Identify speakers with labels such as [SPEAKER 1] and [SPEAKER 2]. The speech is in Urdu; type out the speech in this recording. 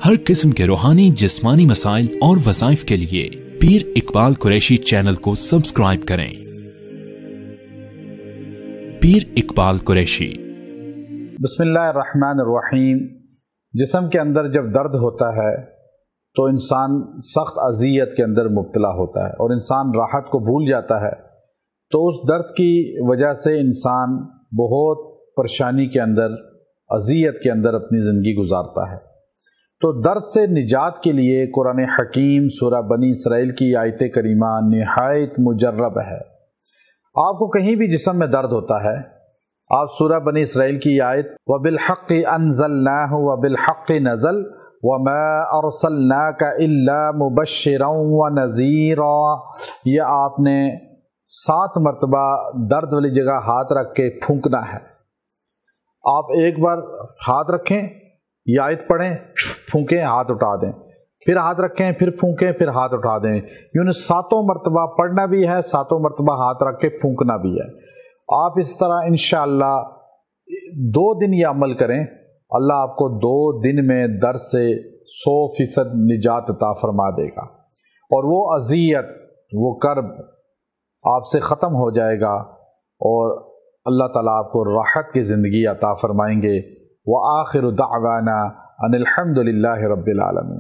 [SPEAKER 1] ہر قسم کے روحانی جسمانی مسائل اور وظائف کے لیے پیر اقبال قریشی چینل کو سبسکرائب کریں۔ پیر اقبال قریشی۔
[SPEAKER 2] بسم اللہ الرحمن الرحیم۔ جسم کے اندر جب درد ہوتا ہے تو انسان سخت اذیت کے اندر مبتلا ہوتا ہے اور انسان راحت کو بھول جاتا ہے، تو اس درد کی وجہ سے انسان بہت پریشانی کے اندر، اذیت کے اندر اپنی زندگی گزارتا ہے۔ تو درد سے نجات کے لیے قرآن حکیم سورہ بنی اسرائیل کی آیت کریمہ نہایت مجرب ہے۔ آپ کو کہیں بھی جسم میں درد ہوتا ہے، آپ سورہ بنی اسرائیل کی آیت وَبِالْحَقِّ أَنزَلْنَاهُ وَبِالْحَقِّ نَزَلَ وَمَا أَرْسَلْنَاكَ إِلَّا مُبَشِّرًا وَنَذِيرًا، یہ آپ نے 7 مرتبہ درد والی جگہ ہاتھ رکھ کے پھونکنا ہے۔ آپ ایک بار ہاتھ رکھیں، یہ آیت پڑھیں، پھونکیں، ہاتھ اٹھا دیں، پھر ہاتھ رکھیں، پھر پھونکیں، پھر ہاتھ اٹھا دیں۔ یوں 7 مرتبہ پڑھنا بھی ہے، 7 مرتبہ ہاتھ رکھ کے پھونکنا بھی ہے۔ آپ اس طرح انشاءاللہ 2 دن یہ عمل کریں، اللہ آپ کو 2 دن میں درد سے 100% نجات عطا فرما دے گا، اور وہ اذیت، وہ کرب آپ سے ختم ہو جائے گا، اور اللہ تعالیٰ آپ کو راحت کی زندگی عطا فرمائیں گے۔ وآخر دعوانا ان الحمد للہ رب العالمین۔